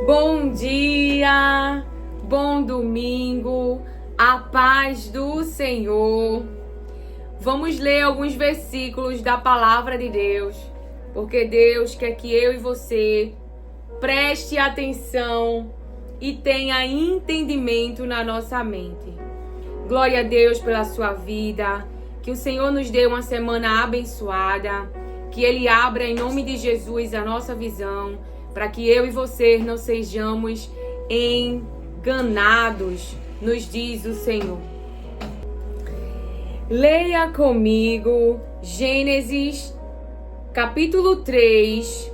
Bom dia, bom domingo, a paz do Senhor. Vamos ler alguns versículos da palavra de Deus, porque Deus quer que eu e você preste atenção e tenha entendimento na nossa mente. Glória a Deus pela sua vida, que o Senhor nos dê uma semana abençoada, que Ele abra em nome de Jesus a nossa visão, para que eu e você não sejamos enganados, nos diz o Senhor. Leia comigo Gênesis capítulo 3,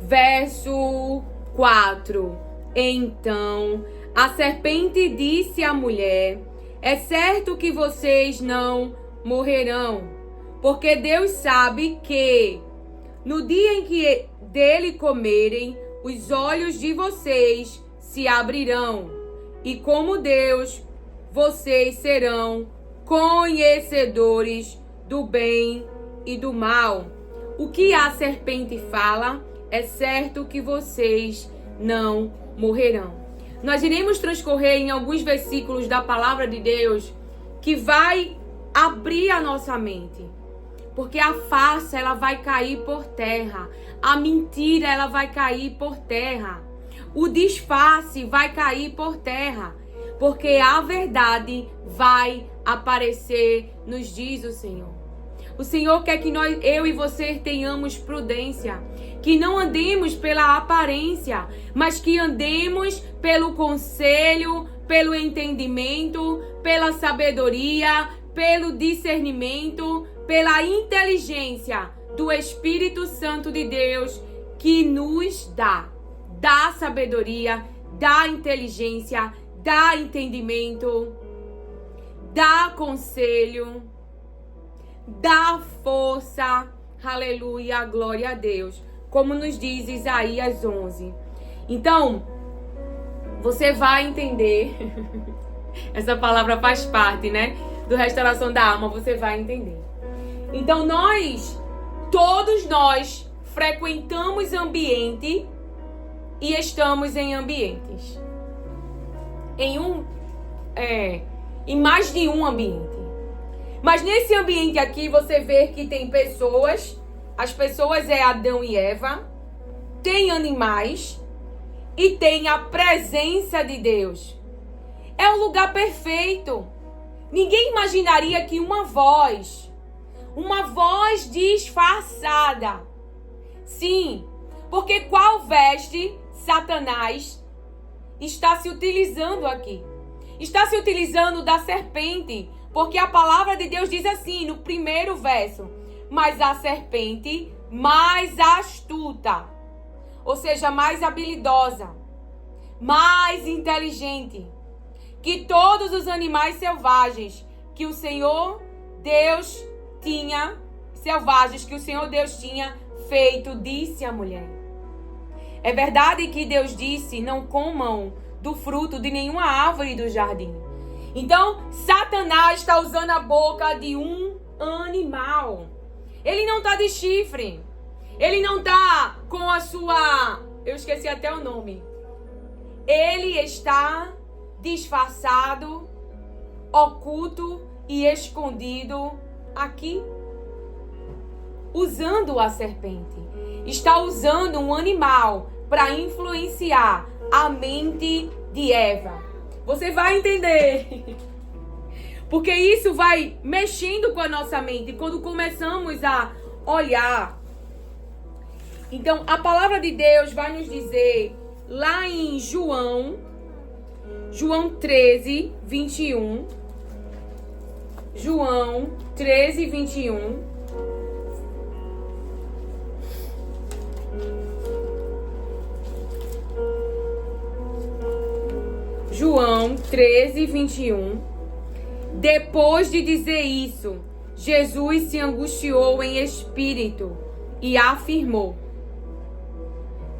verso 4. Então a serpente disse à mulher: é certo que vocês não morrerão, porque Deus sabe que no dia em que dele comerem, os olhos de vocês se abrirão, e como Deus, vocês serão conhecedores do bem e do mal. O que a serpente fala, é certo que vocês não morrerão. Nós iremos transcorrer em alguns versículos da palavra de Deus que vai abrir a nossa mente. Porque a farsa, ela vai cair por terra. A mentira, ela vai cair por terra. O disfarce vai cair por terra. Porque a verdade vai aparecer, nos diz o Senhor. O Senhor quer que eu e você tenhamos prudência. Que não andemos pela aparência, mas que andemos pelo conselho, pelo entendimento, pela sabedoria, pelo discernimento, pela inteligência do Espírito Santo de Deus, que nos dá sabedoria, dá inteligência, dá entendimento, dá conselho, dá força. Aleluia, glória a Deus. Como nos diz Isaías 11. Então, você vai entender. Essa palavra faz parte, né? Do restauração da alma, você vai entender. Então, todos nós, frequentamos ambiente e estamos em ambientes. Em mais de um ambiente. Mas nesse ambiente aqui, você vê que tem pessoas. As pessoas é Adão e Eva. Tem animais. E tem a presença de Deus. É um lugar perfeito. Ninguém imaginaria que uma voz disfarçada. Sim, porque qual veste Satanás está se utilizando aqui? Está se utilizando da serpente, porque a palavra de Deus diz assim, no primeiro verso: mas a serpente mais astuta, ou seja, mais habilidosa, mais inteligente que todos os animais selvagens que o Senhor Deus tinha feito, disse a mulher. É verdade que Deus disse: não comam do fruto de nenhuma árvore do jardim. Então, Satanás está usando a boca de um animal. Ele não está de chifre. Ele não está com a sua... Eu esqueci até o nome. Ele está disfarçado, oculto e escondido aqui, usando a serpente. Está usando um animal para influenciar a mente de Eva. Você vai entender. Porque isso vai mexendo com a nossa mente quando começamos a olhar. Então, a palavra de Deus vai nos dizer lá em João 13, 21. João 13, 21. João 13, 21. Depois de dizer isso, Jesus se angustiou em espírito e afirmou.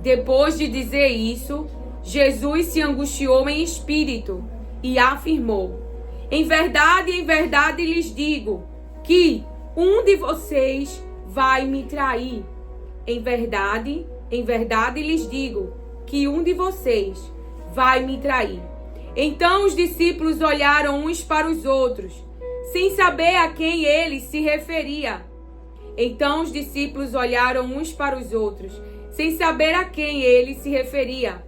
Depois de dizer isso, Jesus se angustiou em espírito e afirmou: em verdade lhes digo que um de vocês vai me trair. Em verdade lhes digo que um de vocês vai me trair. Então os discípulos olharam uns para os outros, sem saber a quem ele se referia. Então os discípulos olharam uns para os outros, sem saber a quem ele se referia.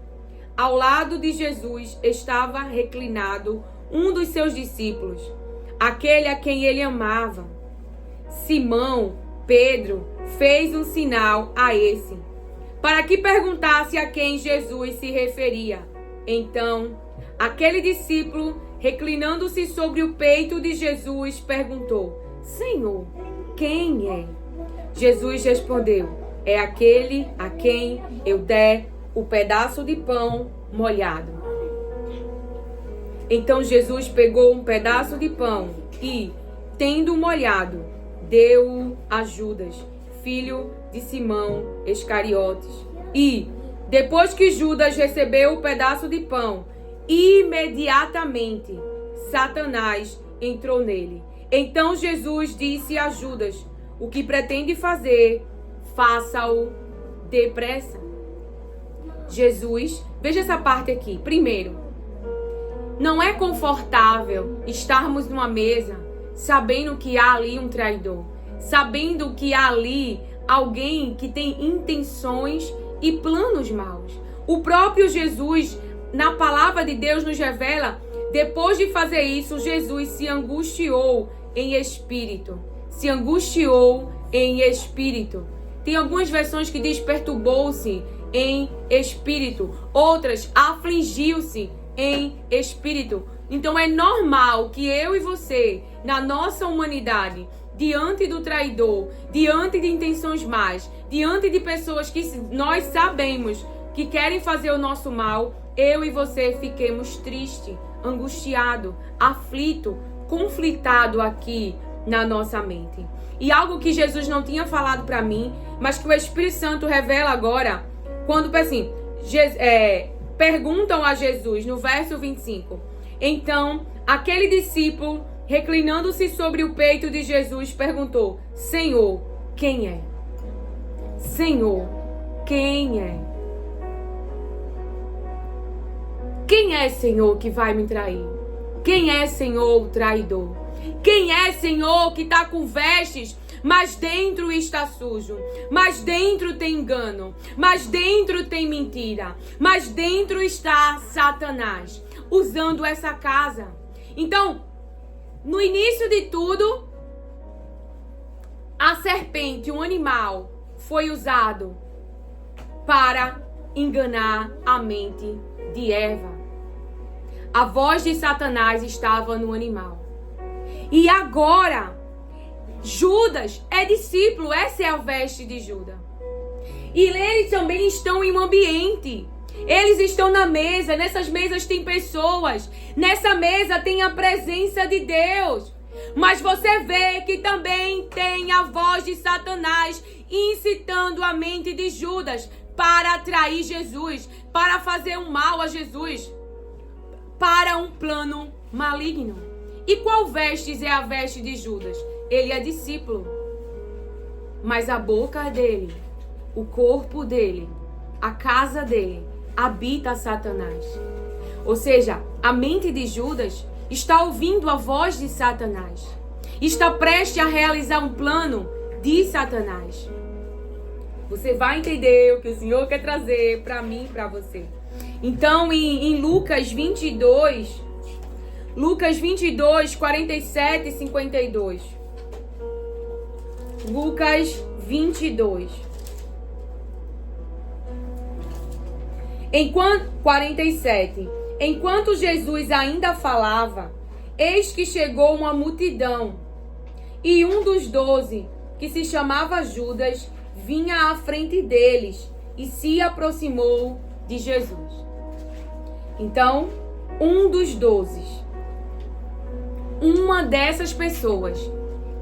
Ao lado de Jesus estava reclinado um dos seus discípulos, aquele a quem ele amava. Simão, Pedro, fez um sinal a esse, para que perguntasse a quem Jesus se referia. Então, aquele discípulo, reclinando-se sobre o peito de Jesus, perguntou: Senhor, quem é? Jesus respondeu: é aquele a quem eu der o pedaço de pão molhado. Então Jesus pegou um pedaço de pão e, tendo molhado, deu-o a Judas, filho de Simão Iscariotes. E, depois que Judas recebeu o pedaço de pão, imediatamente Satanás entrou nele. Então Jesus disse a Judas: o que pretende fazer, faça-o depressa. Jesus, veja essa parte aqui. Primeiro, não é confortável estarmos numa mesa sabendo que há ali um traidor, sabendo que há ali alguém que tem intenções e planos maus. O próprio Jesus, na palavra de Deus, nos revela, depois de fazer isso, Jesus se angustiou em espírito. Se angustiou em espírito. Tem algumas versões que diz perturbou-se em espírito. Outras, afligiu-se em espírito. Então é normal que eu e você, na nossa humanidade, diante do traidor, diante de intenções más, diante de pessoas que nós sabemos que querem fazer o nosso mal, eu e você fiquemos tristes, angustiado, aflito, conflitado aqui na nossa mente. E algo que Jesus não tinha falado para mim, mas que o Espírito Santo revela agora, quando assim, perguntam a Jesus, no verso 25. Então, aquele discípulo, reclinando-se sobre o peito de Jesus, perguntou: Senhor, quem é? Senhor, quem é? Quem é, Senhor, que vai me trair? Quem é, Senhor, o traidor? Quem é, Senhor, que está com vestes, mas dentro está sujo, mas dentro tem engano, mas dentro tem mentira, mas dentro está Satanás, usando essa casa. Então, no início de tudo, a serpente, um animal, foi usado para enganar a mente de Eva. A voz de Satanás estava no animal. E agora, Judas é discípulo, essa é a veste de Judas. E eles também estão em um ambiente. Eles estão na mesa, nessas mesas tem pessoas. Nessa mesa tem a presença de Deus. Mas você vê que também tem a voz de Satanás incitando a mente de Judas para atrair Jesus, para fazer um mal a Jesus, para um plano maligno. E qual vestes é a veste de Judas? Ele é discípulo. Mas a boca dele, o corpo dele, a casa dele, habita Satanás. Ou seja, a mente de Judas está ouvindo a voz de Satanás. Está prestes a realizar um plano de Satanás. Você vai entender o que o Senhor quer trazer para mim e para você. Então, em Lucas 22, 47 e 52. Lucas 22. 47. Enquanto Jesus ainda falava, eis que chegou uma multidão, e um dos 12, que se chamava Judas, vinha à frente deles e se aproximou de Jesus. Então, um dos 12, uma dessas pessoas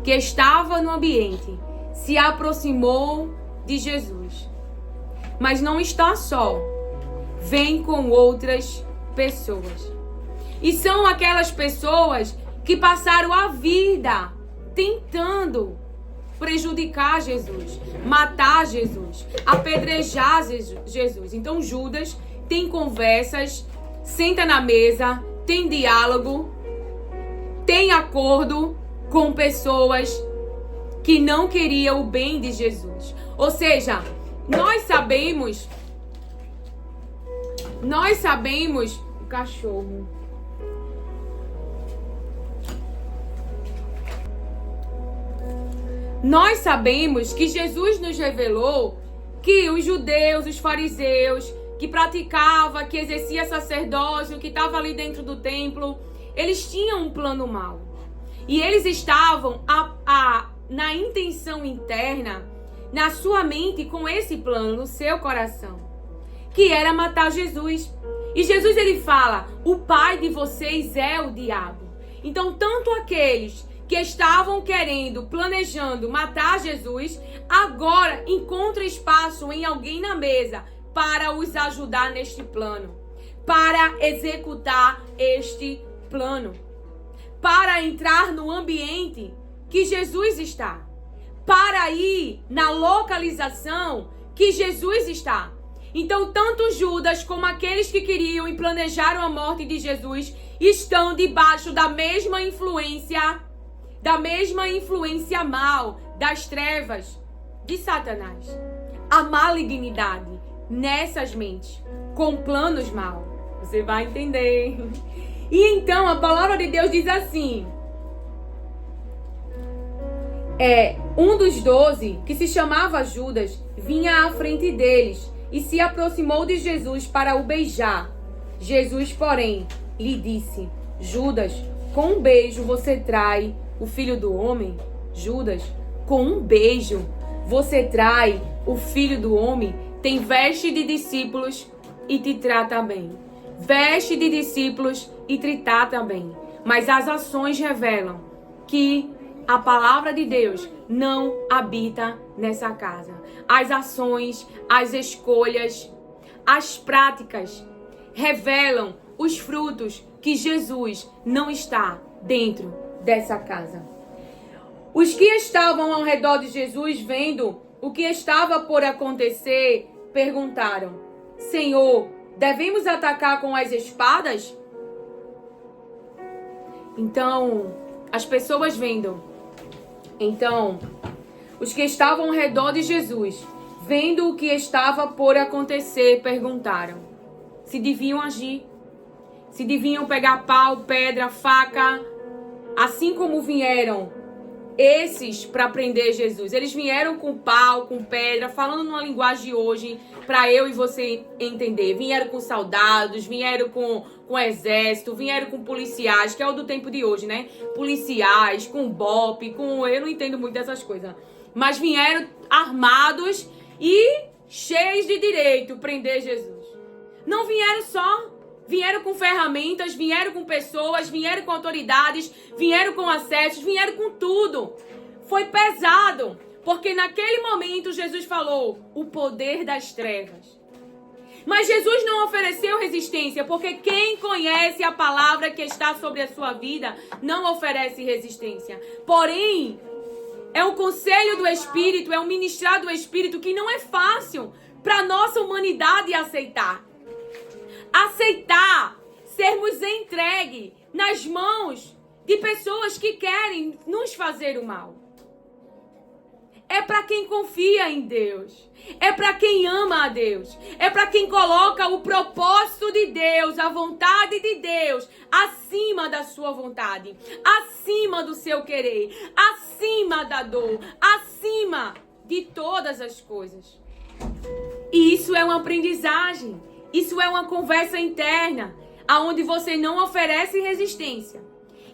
que estava no ambiente, se aproximou de Jesus. Mas não está só, vem com outras pessoas. E são aquelas pessoas que passaram a vida tentando prejudicar Jesus, matar Jesus, apedrejar Jesus. Então Judas tem conversas, senta na mesa, tem diálogo, tem acordo com pessoas que não queriam o bem de Jesus. Ou seja, nós sabemos o cachorro. Nós sabemos que Jesus nos revelou que os judeus, os fariseus, que praticava, que exercia sacerdócio, que estava ali dentro do templo, eles tinham um plano mau. E eles estavam na intenção interna, na sua mente, com esse plano, no seu coração, que era matar Jesus. E Jesus, ele fala, o pai de vocês é o diabo. Então, tanto aqueles que estavam querendo, planejando matar Jesus, agora encontra espaço em alguém na mesa para os ajudar neste plano, para executar este plano, para entrar no ambiente que Jesus está, para ir na localização que Jesus está. Então, tanto Judas como aqueles que queriam e planejaram a morte de Jesus estão debaixo da mesma influência mal, das trevas, de Satanás. A malignidade nessas mentes, com planos mal. Você vai entender. E então a palavra de Deus diz assim: um dos 12, que se chamava Judas, vinha à frente deles e se aproximou de Jesus para o beijar. Jesus, porém, lhe disse: Judas, com um beijo você trai o Filho do Homem? Judas, com um beijo você trai o Filho do Homem? Tem veste de discípulos e te trata bem. Veste de discípulos e te trata bem. Mas as ações revelam que a palavra de Deus não habita nessa casa. As ações, as escolhas, as práticas revelam os frutos que Jesus não está dentro dessa casa. Os que estavam ao redor de Jesus, vendo o que estava por acontecer, perguntaram: Senhor, devemos atacar com as espadas? Então, as pessoas vendo. Então, os que estavam ao redor de Jesus, vendo o que estava por acontecer, perguntaram se deviam agir, se deviam pegar pau, pedra, faca, assim como vieram esses para prender Jesus. Eles vieram com pau, com pedra, falando numa linguagem de hoje, para eu e você entender. Vieram com soldados, vieram com exército, vieram com policiais, que é o do tempo de hoje, né? Policiais, com bope, eu não entendo muito dessas coisas. Mas vieram armados e cheios de direito prender Jesus. Não vieram só. Vieram com ferramentas, vieram com pessoas, vieram com autoridades, vieram com acessos, vieram com tudo. Foi pesado, porque naquele momento Jesus falou o poder das trevas. Mas Jesus não ofereceu resistência, porque quem conhece a palavra que está sobre a sua vida não oferece resistência. Porém, é um conselho do Espírito, é um ministrar do Espírito que não é fácil para a nossa humanidade aceitar. Aceitar sermos entregues nas mãos de pessoas que querem nos fazer o mal. É para quem confia em Deus. É para quem ama a Deus. É para quem coloca o propósito de Deus, a vontade de Deus, acima da sua vontade, acima do seu querer, acima da dor, acima de todas as coisas. E isso é uma aprendizagem. Isso é uma conversa interna, aonde você não oferece resistência.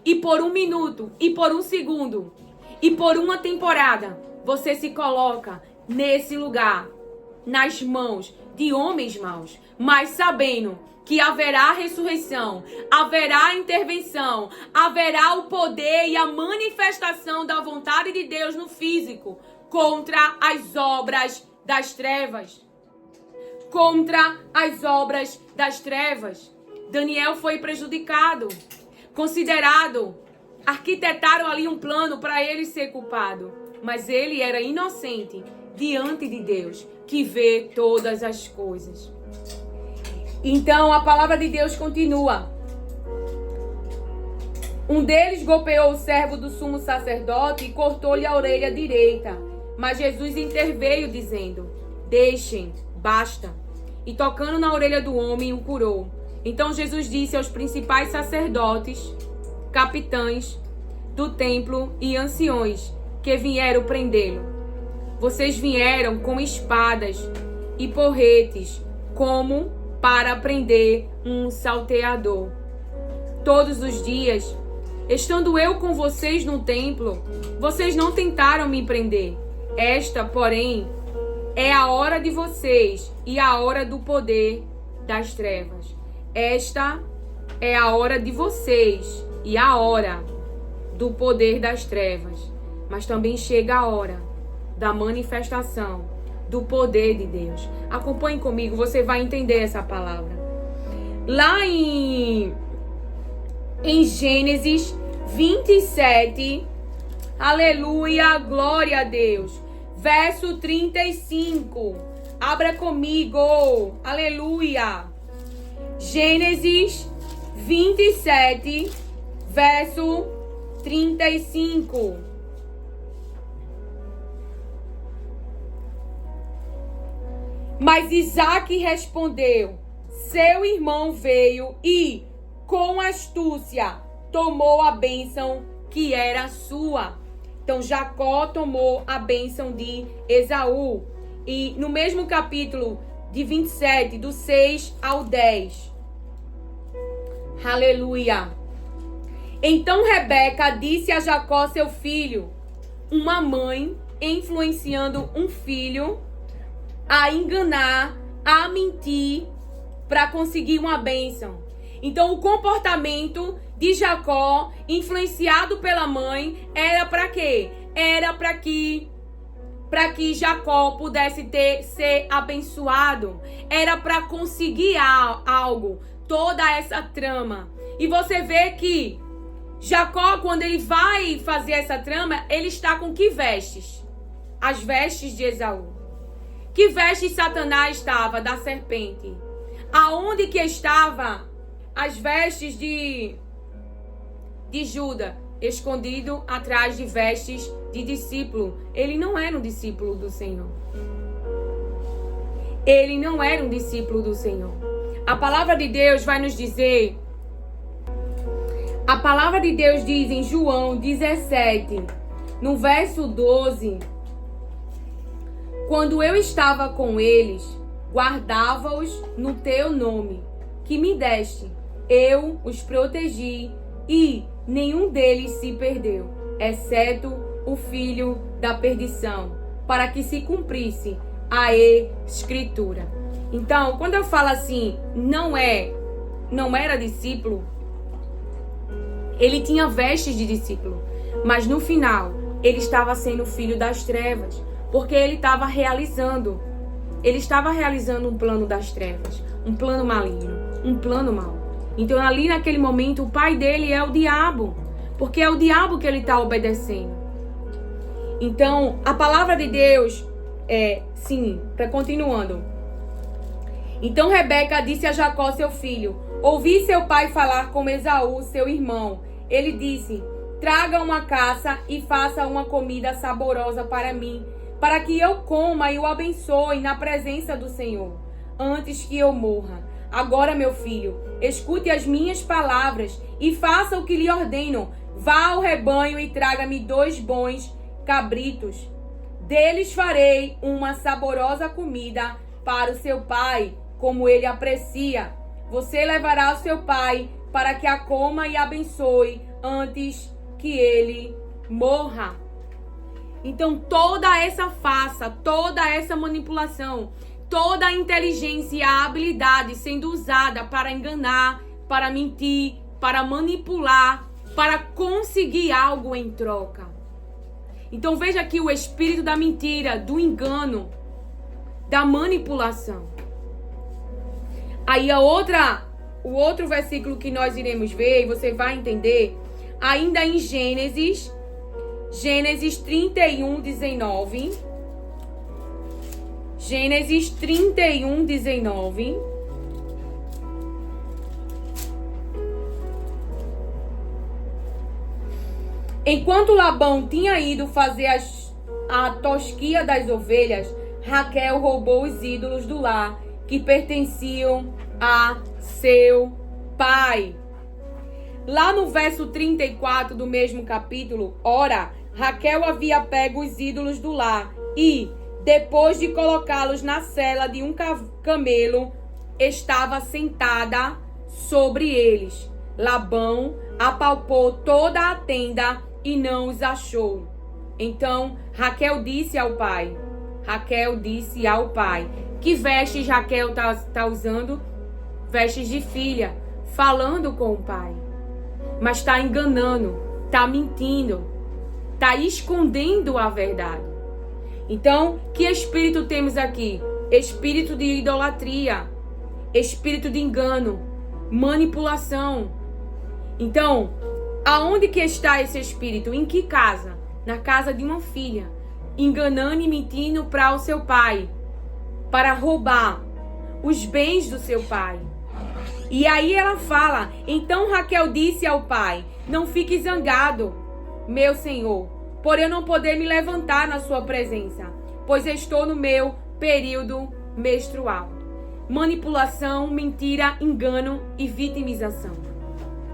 E por 1 minuto, e por 1 segundo, e por uma temporada, você se coloca nesse lugar, nas mãos de homens maus, mas sabendo que haverá ressurreição, haverá intervenção, haverá o poder e a manifestação da vontade de Deus no físico contra as obras das trevas. Contra as obras das trevas. Daniel foi prejudicado, considerado, arquitetaram ali um plano para ele ser culpado, mas ele era inocente diante de Deus, que vê todas as coisas. Então a palavra de Deus continua. Um deles golpeou o servo do sumo sacerdote e cortou-lhe a orelha direita. Mas Jesus interveio, dizendo: deixem, basta. E tocando na orelha do homem, o curou. Então Jesus disse aos principais sacerdotes, capitães do templo e anciões que vieram prendê-lo: vocês vieram com espadas e porretes, como para prender um salteador. Todos os dias, estando eu com vocês no templo, vocês não tentaram me prender. Esta, porém, é a hora de vocês e a hora do poder das trevas. Esta é a hora de vocês e a hora do poder das trevas. Mas também chega a hora da manifestação do poder de Deus. Acompanhe comigo, você vai entender essa palavra. Lá em Gênesis 27, aleluia, glória a Deus. Verso 35, abra comigo, aleluia. Gênesis 27, verso 35. Mas Isaque respondeu: seu irmão veio e, com astúcia, tomou a bênção que era sua. Então Jacó tomou a bênção de Esaú. E no mesmo capítulo de 27, do 6 ao 10. Aleluia. Então Rebeca disse a Jacó, seu filho: uma mãe influenciando um filho a enganar, a mentir para conseguir uma bênção. Então o comportamento de Jacó, influenciado pela mãe, era para quê? Era para que Jacó pudesse ser abençoado. Era para conseguir algo, toda essa trama. E você vê que Jacó, quando ele vai fazer essa trama, ele está com que vestes? As vestes de Esaú. Que vestes Satanás estava? Da serpente. Aonde que estava as vestes de Judas? Escondido atrás de vestes de discípulo. Ele não era um discípulo do Senhor. Ele não era um discípulo do Senhor. A palavra de Deus vai nos dizer. A palavra de Deus diz em João 17, no verso 12. Quando eu estava com eles, guardava-os no teu nome, que me deste. Eu os protegi e nenhum deles se perdeu, exceto o filho da perdição, para que se cumprisse a escritura. Então, quando eu falo assim, não era discípulo, ele tinha vestes de discípulo, mas no final, ele estava sendo filho das trevas, porque ele estava realizando um plano das trevas, um plano maligno, um plano mau. Então ali naquele momento o pai dele é o diabo, porque é o diabo que ele está obedecendo. Então a palavra de Deus continuando. Então Rebeca disse a Jacó, seu filho: ouvi seu pai falar com Esaú, seu irmão. Ele disse: traga uma caça e faça uma comida saborosa para mim, para que eu coma e o abençoe na presença do Senhor, antes que eu morra. Agora, meu filho, escute as minhas palavras e faça o que lhe ordeno. Vá ao rebanho e traga-me 2 bons cabritos. Deles farei uma saborosa comida para o seu pai, como ele aprecia. Você levará ao seu pai para que a coma e abençoe antes que ele morra. Então toda essa farsa, toda essa manipulação, toda a inteligência e a habilidade sendo usada para enganar, para mentir, para manipular, para conseguir algo em troca. Então veja aqui o espírito da mentira, do engano, da manipulação. Aí o outro versículo que nós iremos ver, e você vai entender, ainda em Gênesis 31, 19. Gênesis 31, 19. Enquanto Labão tinha ido fazer a tosquia das ovelhas, Raquel roubou os ídolos do lar que pertenciam a seu pai. Lá no verso 34 do mesmo capítulo, ora, Raquel havia pego os ídolos do lar e, depois de colocá-los na sela de um camelo, estava sentada sobre eles. Labão apalpou toda a tenda e não os achou. Então Raquel disse ao pai, que vestes Raquel está usando? Vestes de filha, falando com o pai. Mas está enganando, está mentindo, está escondendo a verdade. Então, que espírito temos aqui? Espírito de idolatria, espírito de engano, manipulação. Então, aonde que está esse espírito? Em que casa? Na casa de uma filha, enganando e mentindo para o seu pai, para roubar os bens do seu pai. E aí ela fala, então Raquel disse ao pai, não fique zangado, meu senhor, por eu não poder me levantar na sua presença, pois estou no meu período menstrual. Manipulação, mentira, engano e vitimização.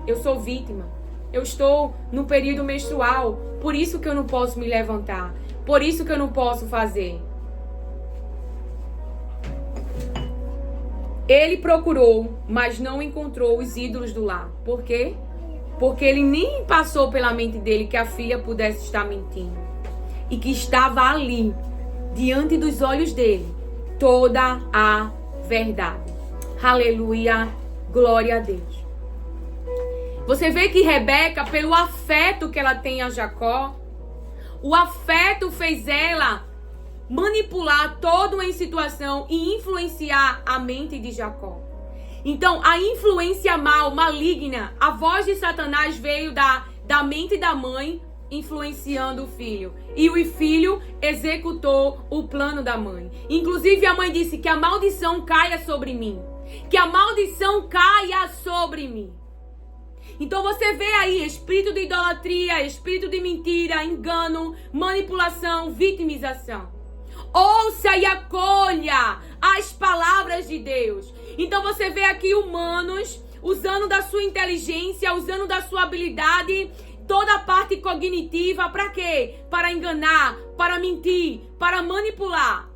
Eu sou vítima. Eu estou no período menstrual, por isso que eu não posso me levantar, por isso que eu não posso fazer. Ele procurou, mas não encontrou os ídolos do lar. Por quê? Porque ele nem passou pela mente dele que a filha pudesse estar mentindo. E que estava ali, diante dos olhos dele, toda a verdade. Aleluia, glória a Deus. Você vê que Rebeca, pelo afeto que ela tem a Jacó, o afeto fez ela manipular toda uma situação e influenciar a mente de Jacó. Então, a influência maligna, a voz de Satanás veio da mente da mãe, influenciando o filho. E o filho executou o plano da mãe. Inclusive, a mãe disse que a maldição caia sobre mim. Que a maldição caia sobre mim. Então você vê aí espírito de idolatria, espírito de mentira, engano, manipulação, vitimização. Ouça e acolha as palavras de Deus. Então você vê aqui humanos usando da sua inteligência, usando da sua habilidade, toda a parte cognitiva, para quê? Para enganar, para mentir, para manipular.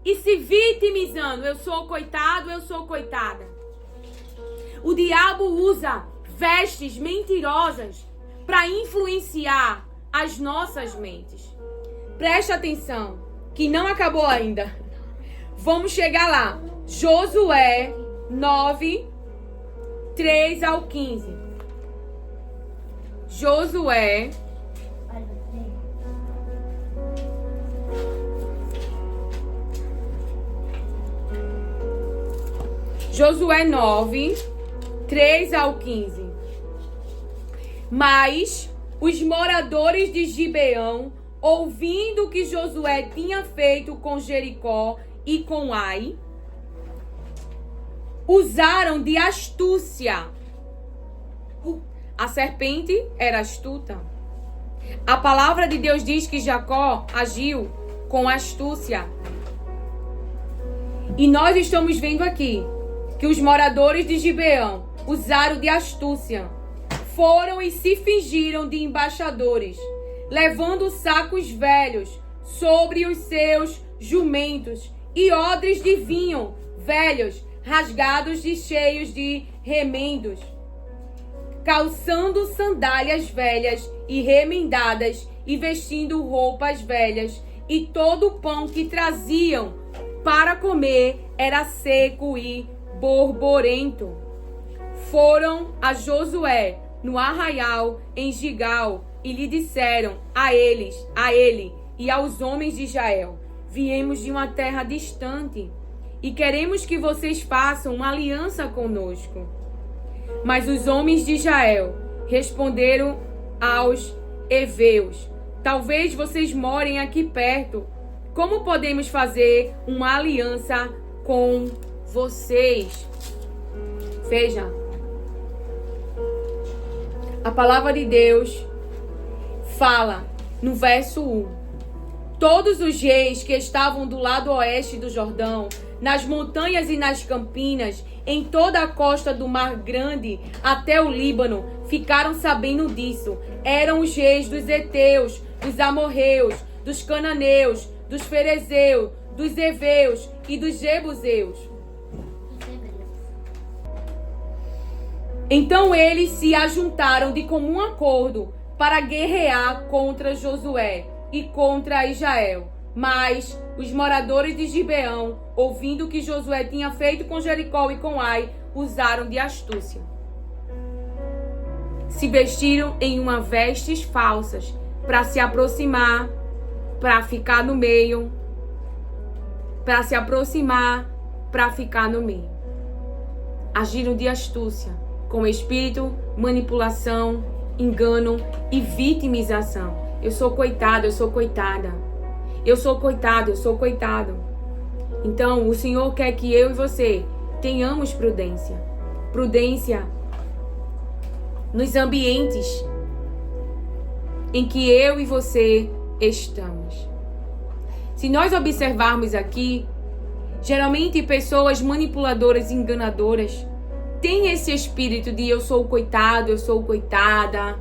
E se vitimizando, eu sou coitado, eu sou coitada. O diabo usa vestes mentirosas para influenciar as nossas mentes. Preste atenção, que não acabou ainda. Vamos chegar lá. Josué 9, 3 ao 15. Josué 9, 3 ao 15. Mas os moradores de Gibeão, ouvindo o que Josué tinha feito com Jericó e com Ai, usaram de astúcia. A serpente era astuta. A palavra de Deus diz que Jacó agiu com astúcia. E nós estamos vendo aqui que os moradores de Gibeão usaram de astúcia. Foram e se fingiram de embaixadores, levando sacos velhos sobre os seus jumentos e odres de vinho velhos, rasgados e cheios de remendos, calçando sandálias velhas e remendadas e vestindo roupas velhas, e todo o pão que traziam para comer era seco e borborento. Foram a Josué no arraial em Gigal e lhe disseram a ele e aos homens de Israel: viemos de uma terra distante e queremos que vocês façam uma aliança conosco. Mas os homens de Israel responderam aos heveus: talvez vocês morem aqui perto. Como podemos fazer uma aliança com vocês? Veja, a palavra de Deus fala no verso 1. Todos os reis que estavam do lado oeste do Jordão, nas montanhas e nas campinas, em toda a costa do Mar Grande até o Líbano, ficaram sabendo disso. Eram os reis dos heteus, dos amorreus, dos cananeus, dos ferezeus, dos heveus e dos jebuseus. Então eles se ajuntaram de comum acordo para guerrear contra Josué e contra Israel. Mas os moradores de Gibeão, ouvindo o que Josué tinha feito com Jericó e com Ai, usaram de astúcia. Se vestiram em uma vestes falsas para se aproximar, para ficar no meio, para se aproximar, para ficar no meio. Agiram de astúcia, com espírito, manipulação, engano e vitimização. Eu sou coitado, eu sou coitada. Eu sou coitado, eu sou coitado. Então, o Senhor quer que eu e você tenhamos prudência. Prudência nos ambientes em que eu e você estamos. Se nós observarmos aqui, geralmente pessoas manipuladoras e enganadoras têm esse espírito de eu sou coitado, eu sou coitada.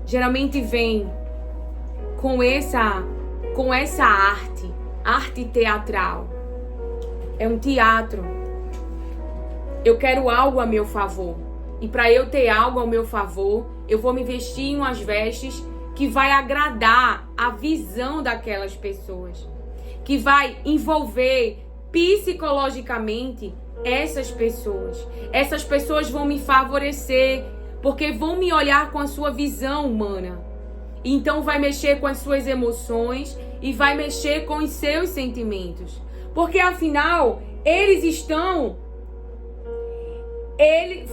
Geralmente vem com essa arte teatral. É um teatro. Eu quero algo a meu favor. E para eu ter algo ao meu favor, eu vou me vestir em umas vestes que vai agradar a visão daquelas pessoas, que vai envolver psicologicamente essas pessoas. Essas pessoas vão me favorecer, porque vão me olhar com a sua visão humana. Então vai mexer com as suas emoções e vai mexer com os seus sentimentos. Porque afinal, eles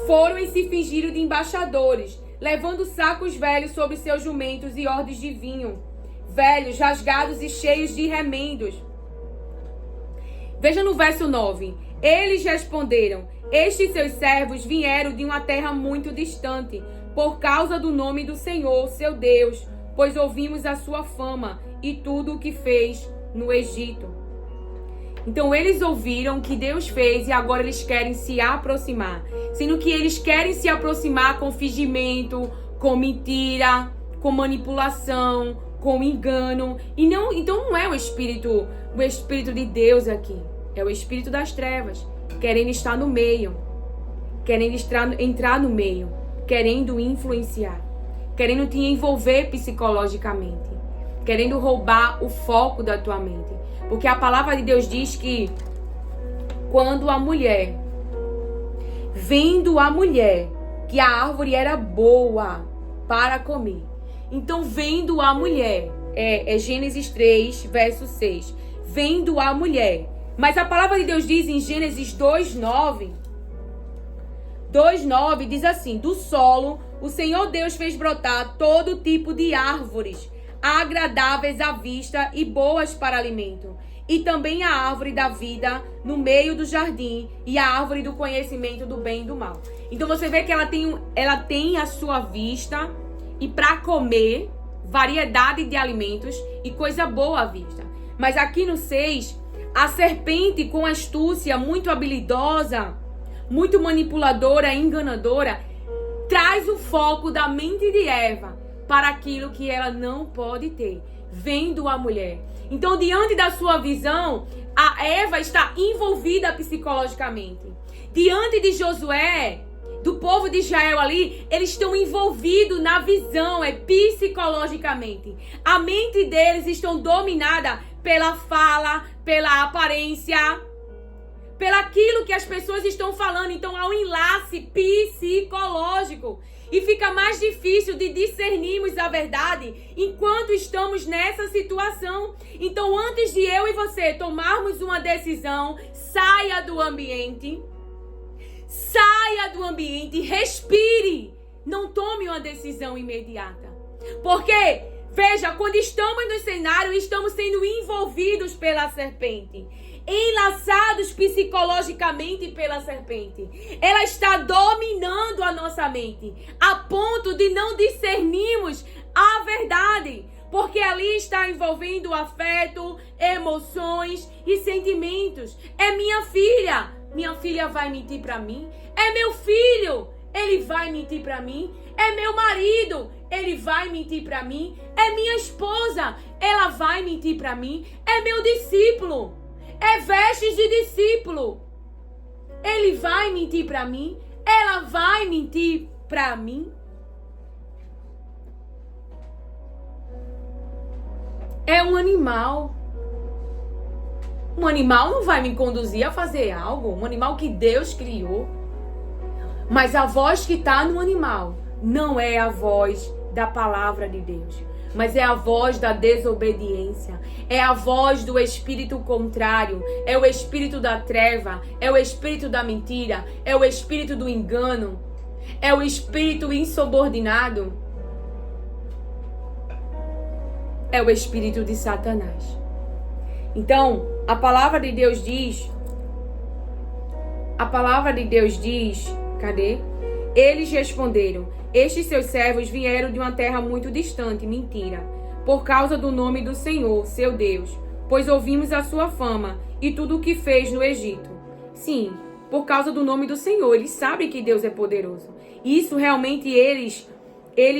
foram e se fingiram de embaixadores, levando sacos velhos sobre seus jumentos e ordes de vinho, velhos, rasgados e cheios de remendos. Veja no verso 9. Eles responderam: estes seus servos vieram de uma terra muito distante, por causa do nome do Senhor, seu Deus, pois ouvimos a sua fama e tudo o que fez no Egito. Então eles ouviram o que Deus fez e agora eles querem se aproximar. Sendo que eles querem se aproximar com fingimento, com mentira, com manipulação, com engano. Então não é o Espírito de Deus aqui. É o Espírito das trevas, querendo estar no meio, querendo entrar no meio, querendo influenciar, querendo te envolver psicologicamente, querendo roubar o foco da tua mente. Porque a palavra de Deus diz que quando a mulher, vendo a mulher, que a árvore era boa para comer. Então, vendo a mulher, é Gênesis 3, verso 6. Vendo a mulher. Mas a palavra de Deus diz em Gênesis 2:9 diz assim: do solo o Senhor Deus fez brotar todo tipo de árvores, agradáveis à vista e boas para alimento, e também a árvore da vida no meio do jardim e a árvore do conhecimento do bem e do mal. Então você vê que ela tem à sua vista e para comer variedade de alimentos e coisa boa à vista. Mas aqui no 6, a serpente com astúcia muito habilidosa, muito manipuladora e enganadora, traz o foco da mente de Eva para aquilo que ela não pode ter, vendo a mulher. Então, diante da sua visão, a Eva está envolvida psicologicamente. Diante de Josué, do povo de Israel ali, eles estão envolvidos na visão, psicologicamente. A mente deles está dominada pela fala, pela aparência, pelaquilo que as pessoas estão falando. Então há um enlace psicológico e fica mais difícil de discernirmos a verdade enquanto estamos nessa situação. Então, antes de eu e você tomarmos uma decisão, saia do ambiente, respire, não tome uma decisão imediata. Porque, veja, quando estamos no cenário, estamos sendo envolvidos pela serpente, enlaçados psicologicamente pela serpente. Ela está dominando a nossa mente, a ponto de não discernirmos a verdade. Porque ali está envolvendo afeto, emoções e sentimentos. É minha filha vai mentir para mim. É meu filho, ele vai mentir para mim. É meu marido, ele vai mentir para mim. É minha esposa, ela vai mentir para mim. É meu discípulo, é vestes de discípulo. Ele vai mentir para mim, ela vai mentir para mim. É um animal. Um animal não vai me conduzir a fazer algo. Um animal que Deus criou. Mas a voz que está no animal não é a voz da palavra de Deus. Mas é a voz da desobediência. É a voz do espírito contrário. É o espírito da treva. É o espírito da mentira. É o espírito do engano. É o espírito insubordinado. É o espírito de Satanás. Então, a palavra de Deus diz... Cadê? Eles responderam: estes seus servos vieram de uma terra muito distante. Mentira. Por causa do nome do Senhor, seu Deus. Pois ouvimos a sua fama e tudo o que fez no Egito. Sim, por causa do nome do Senhor. Eles sabem que Deus é poderoso. Isso realmente eles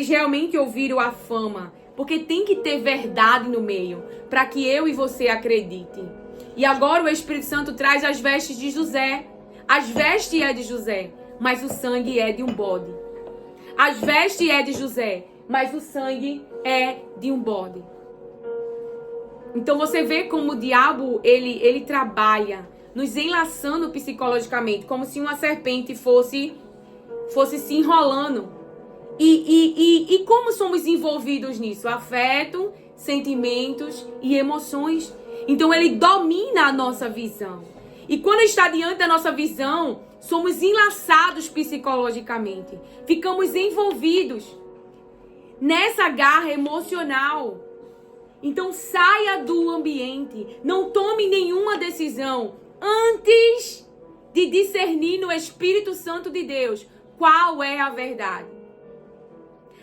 realmente ouviram a fama. Porque tem que ter verdade no meio, para que eu e você acreditem. E agora o Espírito Santo traz as vestes de José. As vestes é de José, mas o sangue é de um bode. As vestes é de José, mas o sangue é de um bode. Então você vê como o diabo, ele trabalha, nos enlaçando psicologicamente, como se uma serpente fosse se enrolando. E como somos envolvidos nisso? Afeto, sentimentos e emoções. Então ele domina a nossa visão. E quando está diante da nossa visão, somos enlaçados psicologicamente. Ficamos envolvidos nessa garra emocional. Então saia do ambiente. Não tome nenhuma decisão antes de discernir no Espírito Santo de Deus qual é a verdade.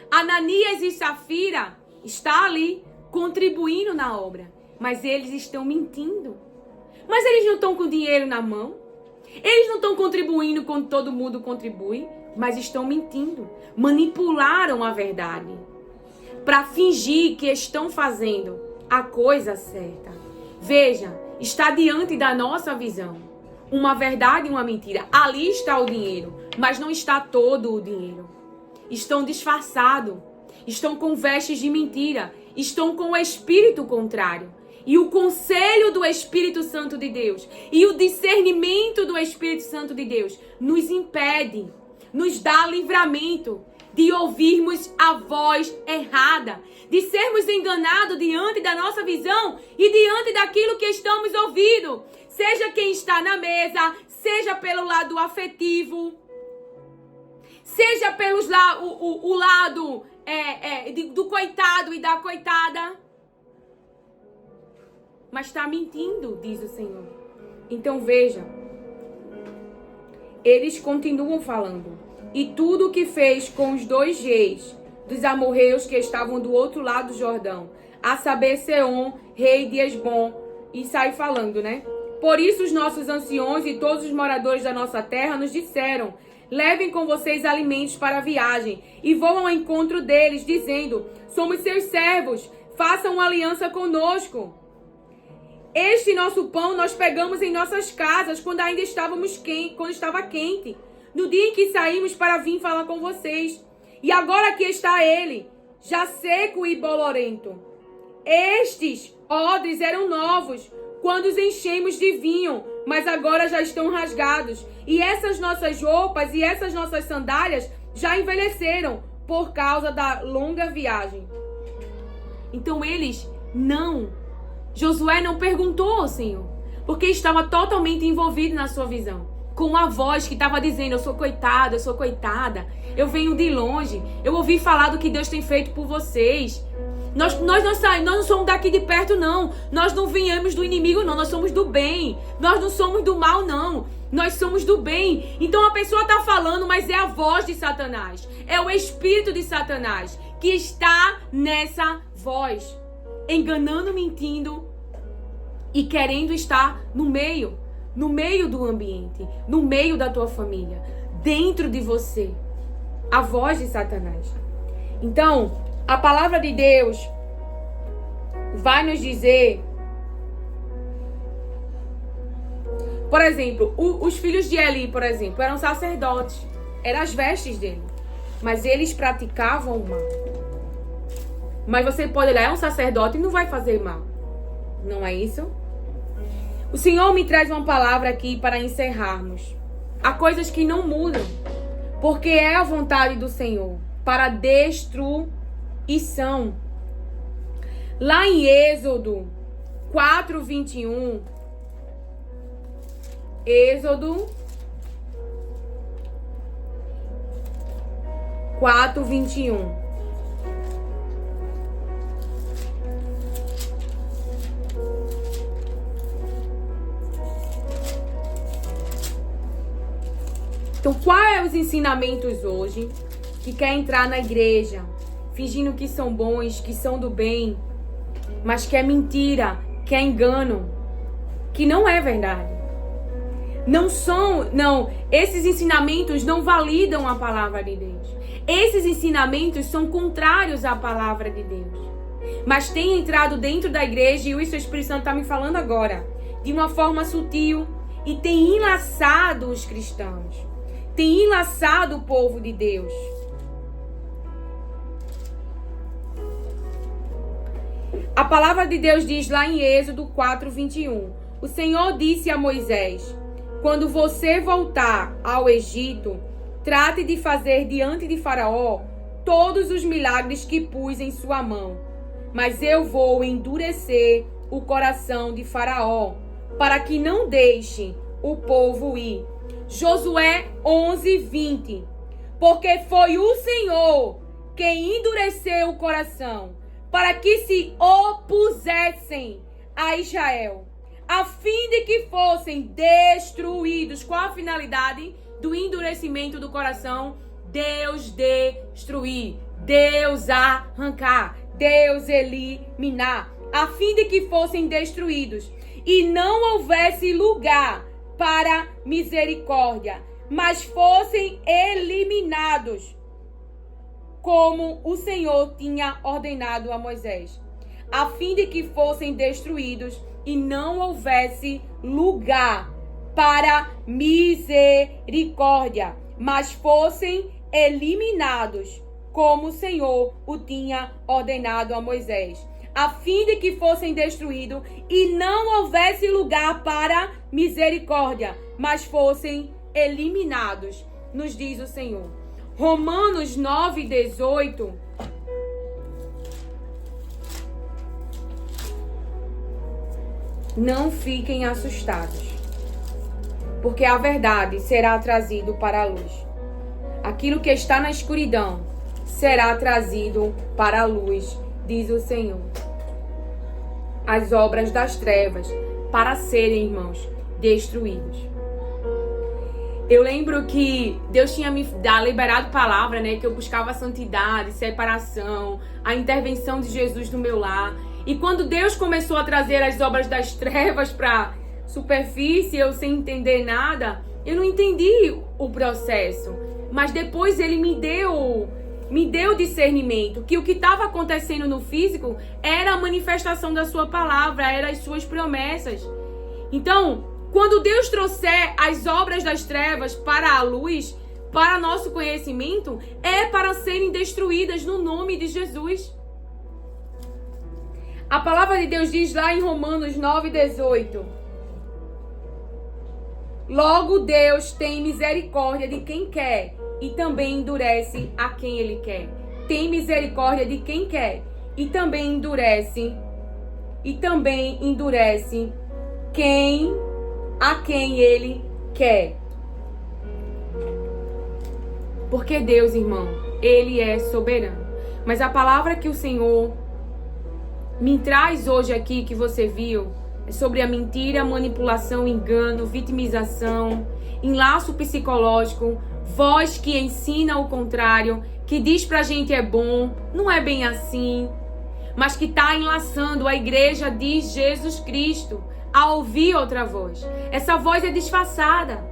Ananias e Safira estão ali contribuindo na obra, mas eles estão mentindo. Mas eles não estão com dinheiro na mão. Eles não estão contribuindo quando todo mundo contribui, mas estão mentindo. Manipularam a verdade para fingir que estão fazendo a coisa certa. Veja, está diante da nossa visão uma verdade e uma mentira. Ali está o dinheiro, mas não está todo o dinheiro. Estão disfarçados, estão com vestes de mentira, estão com o espírito contrário. E o conselho do Espírito Santo de Deus e o discernimento do Espírito Santo de Deus nos impede, nos dá livramento de ouvirmos a voz errada, de sermos enganados diante da nossa visão e diante daquilo que estamos ouvindo. Seja quem está na mesa, seja pelo lado afetivo, seja pelo lado do coitado e da coitada. Mas está mentindo, diz o Senhor. Então veja, eles continuam falando. E tudo o que fez com os 2 reis dos amorreus que estavam do outro lado do Jordão, a saber, Seom, rei de Hesbom, e sai falando, né? Por isso os nossos anciões e todos os moradores da nossa terra nos disseram: levem com vocês alimentos para a viagem, e vão ao encontro deles, dizendo: somos seus servos, façam uma aliança conosco. Este nosso pão nós pegamos em nossas casas quando ainda quando estava quente, no dia em que saímos para vir falar com vocês. E agora aqui está ele, já seco e bolorento. Estes odres eram novos quando os enchemos de vinho, mas agora já estão rasgados. E essas nossas roupas e essas nossas sandálias já envelheceram por causa da longa viagem. Então Josué não perguntou ao Senhor, porque estava totalmente envolvido na sua visão, com a voz que estava dizendo: eu sou coitado, eu sou coitada, eu venho de longe, eu ouvi falar do que Deus tem feito por vocês. Nós não somos daqui de perto, não. Nós não viemos do inimigo, não. Nós somos do bem. Nós não somos do mal, não. Nós somos do bem. Então a pessoa está falando, mas é a voz de Satanás. É o espírito de Satanás que está nessa voz, enganando, mentindo e querendo estar no meio do ambiente, no meio da tua família, dentro de você. A voz de Satanás. Então, a palavra de Deus vai nos dizer, por exemplo, os filhos de Eli, por exemplo, eram sacerdotes, eram as vestes dele, mas eles praticavam o mal. Mas você pode olhar, é um sacerdote e não vai fazer mal, não é isso? O Senhor me traz uma palavra aqui para encerrarmos. Há coisas que não mudam, porque é a vontade do Senhor para destruição. Lá em Êxodo 4:21, Êxodo 4:21. Então, quais são os ensinamentos hoje que quer entrar na igreja, fingindo que são bons, que são do bem, mas que é mentira, que é engano, que não é verdade? Esses ensinamentos não validam a palavra de Deus. Esses ensinamentos são contrários à palavra de Deus. Mas tem entrado dentro da igreja, e o Espírito Santo está me falando agora, de uma forma sutil, e tem enlaçado os cristãos. Tem enlaçado o povo de Deus. A palavra de Deus diz lá em Êxodo 4:21. O Senhor disse a Moisés: quando você voltar ao Egito, trate de fazer diante de Faraó todos os milagres que pus em sua mão. Mas eu vou endurecer o coração de Faraó, para que não deixe o povo ir. Josué 11:20. Porque foi o Senhor quem endureceu o coração, para que se opusessem a Israel, a fim de que fossem destruídos. Qual a finalidade do endurecimento do coração? Deus destruir, Deus arrancar, Deus eliminar, a fim de que fossem destruídos e não houvesse lugar para misericórdia, mas fossem eliminados, como o Senhor tinha ordenado a Moisés, a fim de que fossem destruídos e não houvesse lugar para misericórdia, mas fossem eliminados, como o Senhor o tinha ordenado a Moisés, a fim de que fossem destruídos e não houvesse lugar para misericórdia, mas fossem eliminados, nos diz o Senhor. Romanos 9:18. Não fiquem assustados, porque a verdade será trazido para a luz. Aquilo que está na escuridão será trazido para a luz, diz o Senhor. As obras das trevas para serem, irmãos, destruídos. Eu lembro que Deus tinha me liberado palavra, né? Que eu buscava santidade, separação, a intervenção de Jesus no meu lar. E quando Deus começou a trazer as obras das trevas para superfície, eu sem entender nada, eu não entendi o processo. Mas depois Ele me deu discernimento, que o que estava acontecendo no físico era a manifestação da sua palavra, eram as suas promessas. Então, quando Deus trouxer as obras das trevas para a luz, para nosso conhecimento, é para serem destruídas no nome de Jesus. A palavra de Deus diz lá em Romanos 9:18. Logo Deus tem misericórdia de quem quer e também endurece a quem Ele quer. Tem misericórdia de quem quer e também endurece a quem Ele quer. Porque Deus, irmão, Ele é soberano. Mas a palavra que o Senhor me traz hoje aqui que você viu é sobre a mentira, manipulação, engano, vitimização, enlaço psicológico, voz que ensina o contrário, que diz pra gente é bom, não é bem assim, mas que está enlaçando a igreja de Jesus Cristo a ouvir outra voz. Essa voz é disfarçada.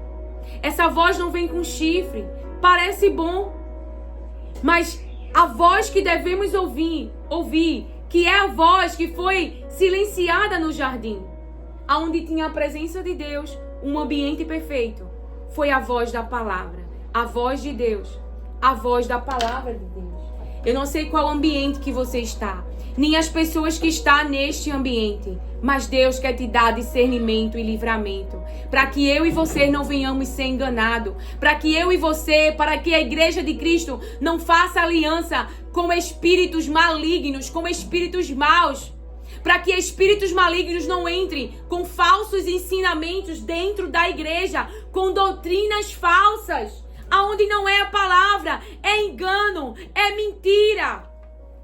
Essa voz não vem com chifre. Parece bom, mas a voz que devemos ouvir, que é a voz que foi silenciada no jardim, aonde tinha a presença de Deus, um ambiente perfeito, foi a voz da palavra, a voz de Deus, a voz da palavra de Deus. Eu não sei qual ambiente que você está, nem as pessoas que estão neste ambiente, mas Deus quer te dar discernimento e livramento, para que eu e você não venhamos ser enganados, para que eu e você, para que a igreja de Cristo não faça aliança com espíritos malignos, com espíritos maus, para que espíritos malignos não entrem com falsos ensinamentos dentro da igreja, com doutrinas falsas, aonde não é a palavra, é engano, é mentira.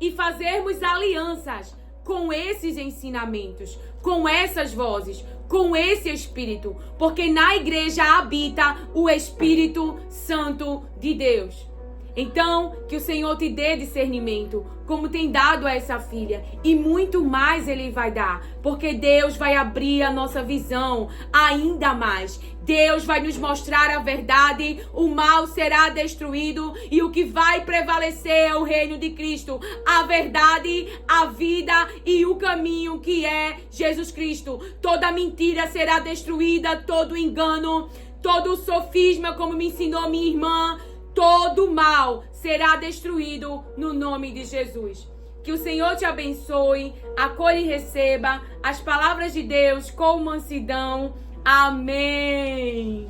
E fazermos alianças com esses ensinamentos, com essas vozes, com esse Espírito, porque na igreja habita o Espírito Santo de Deus. Então, que o Senhor te dê discernimento, como tem dado a essa filha, e muito mais Ele vai dar, porque Deus vai abrir a nossa visão ainda mais. Deus vai nos mostrar a verdade, o mal será destruído e o que vai prevalecer é o reino de Cristo, a verdade, a vida e o caminho que é Jesus Cristo. Toda mentira será destruída, todo engano, todo sofisma, como me ensinou minha irmã, todo mal será destruído no nome de Jesus. Que o Senhor te abençoe, acolhe e receba as palavras de Deus com mansidão. Amém.